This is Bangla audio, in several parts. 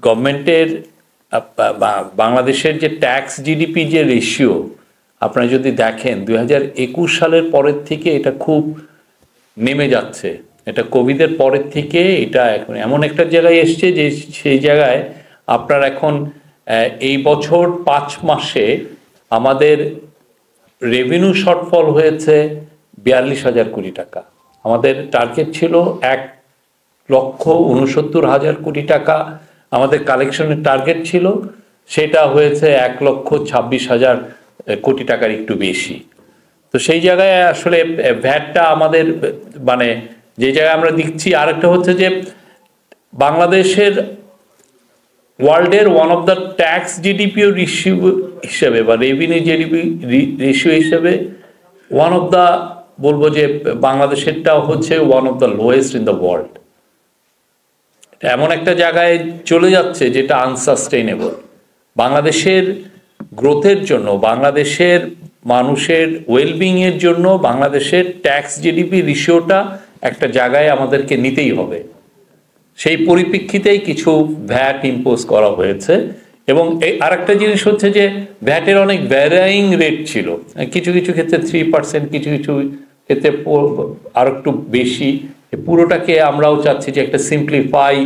গভর্নমেন্টের বাংলাদেশের যে ট্যাক্স জিডিপি যে রেশিও আপনারা যদি দেখেন 2021 সালের পরের থেকে এটা খুব নেমে যাচ্ছে। এটা কোভিডের পরের থেকে এটা এখন এমন একটা জায়গায় এসছে যে সেই জায়গায় আপনার এখন এই বছর 5 মাসে আমাদের রেভিনিউ শর্টফল হয়েছে 42,000 কোটি টাকা। আমাদের টার্গেট ছিল 1,69,000 কোটি টাকা আমাদের কালেকশনের টার্গেট ছিল, সেটা হয়েছে 1,26,000 কোটি টাকার একটু বেশি। তো সেই জায়গায় আসলে ভ্যাটটা আমাদের মানে যে জায়গায় আমরা দেখছি। আরেকটা হচ্ছে যে বাংলাদেশের ওয়ার্ল্ডের ওয়ান অফ দ্য ট্যাক্স জিডিপিও রেশিও হিসেবে বা রেভিনিউ জিডিপি রেশিও হিসেবে ওয়ান অফ দ্য বলবো যে বাংলাদেশেরটাও হচ্ছে one of the lowest in the world. এমন একটা জায়গায় চলে যাচ্ছে যেটা আনসাস্টেইনেবল। বাংলাদেশের গ্রোথের জন্য, বাংলাদেশের মানুষের ওয়েলবিংয়ের জন্য বাংলাদেশের ট্যাক্স জিডিপি রেশিওটা একটা জায়গায় আমাদেরকে নিতেই হবে। সেই পরিপ্রেক্ষিতেই কিছু ভ্যাট ইম্পোজ করা হয়েছে। এবং আরেকটা জিনিস হচ্ছে যে ভ্যাটের অনেক ভ্যারাইং রেট ছিল, কিছু কিছু ক্ষেত্রে 3%, কিছু কিছু ক্ষেত্রে আর একটু বেশি। পুরোটাকে আমরাও চাচ্ছি যে একটা সিম্পলিফাই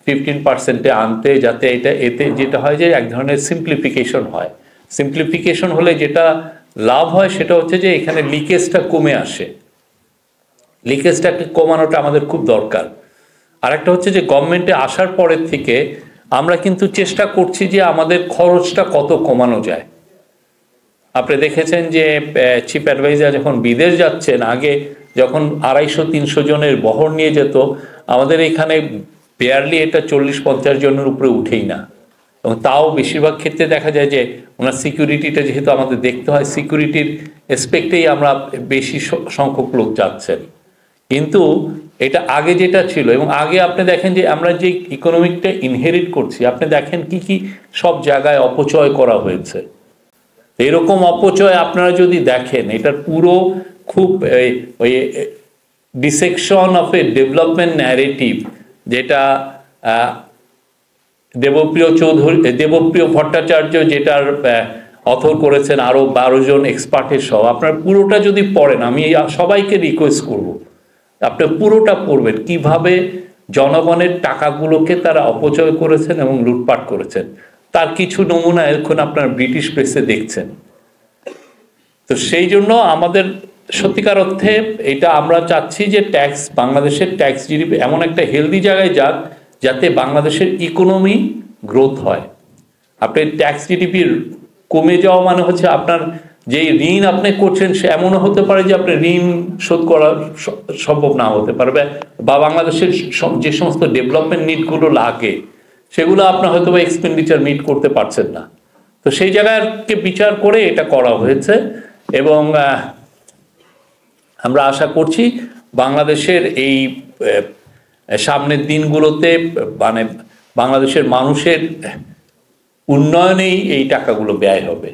15%-এ আনতে, যাতে এতে যেটা হয় যে এক ধরনের সিম্পলিফিকেশন হয়। সিম্পলিফিকেশন হলে যেটা লাভ হয় সেটা হচ্ছে যে এখানে লিকেজটা কমে আসে। লিকেজটাকে কমানোটা আমাদের খুব দরকার। আরেকটা হচ্ছে যে গভর্নমেন্টে আসার পরের থেকে আমরা কিন্তু চেষ্টা করছি যে আমাদের খরচটা কত কমানো যায়। আপনি দেখেছেন যে চিফ অ্যাডভাইজার যখন বিদেশ যাচ্ছেন, আগে যখন 250-300 জনের বহর নিয়ে যেত, আমাদের এখানে বেয়ারলি এটা 40-50 জনের উপরে উঠেই না। এবং তাও বেশিরভাগ ক্ষেত্রে দেখা যায় যে ওনার সিকিউরিটিটা যেহেতু আমাদের দেখতে হয়, সিকিউরিটির এসপেক্টেই আমরা বেশি সংখ্যক লোক যাচ্ছেন। কিন্তু এটা আগে যেটা ছিল, এবং আগে আপনি দেখেন যে আমরা যে ইকোনমিকটা ইনহেরিট করছি, আপনি দেখেন কি কি সব জায়গায় অপচয় করা হয়েছে। এরকম অপচয় আপনারা যদি দেখেন, এটার পুরো খুব ওই dissection of A development narrative, যেটা দেবপ্রিয় ভট্টাচার্য যেটার অথর করেছেন, আরো 12 জন এক্সপার্টের সহ। আপনার পুরোটা যদি পড়েন, আমি সবাইকে রিকোয়েস্ট করব আপনি পুরোটা পড়বেন, কিভাবে জনগণের টাকাগুলোকে তারা অপচয় করেছেন এবং লুটপাট করেছেন। তার কিছু নমুনা এখন আপনার ব্রিটিশ প্রেসে দেখছেন। তো সেই জন্য আমাদের সত্যিকার অর্থে এটা আমরা চাচ্ছি যে বাংলাদেশের ট্যাক্স জিডিপি এমন একটা হেলদি জায়গায় যাক যাতে বাংলাদেশের ইকোনমি গ্রোথ হয়। আপনার ট্যাক্স জিডিপির কমে যাওয়া মানে হচ্ছে আপনার যেই ঋণ আপনি করছেন সে এমনও হতে পারে যে আপনার ঋণ শোধ করা সম্ভব না হতে পারবে, বা বাংলাদেশের যে সমস্ত ডেভেলপমেন্ট নিডগুলো লাগে সেগুলো আপনার হয়তো বা এক্সপেন্ডিচার মিট করতে পারছেন না। তো সেই জায়গাকে বিচার করে এটা করা হয়েছে। এবং আমরা আশা করছি বাংলাদেশের এই সামনের দিনগুলোতে মানে বাংলাদেশের মানুষের উন্নয়নেই এই টাকাগুলো ব্যয় হবে।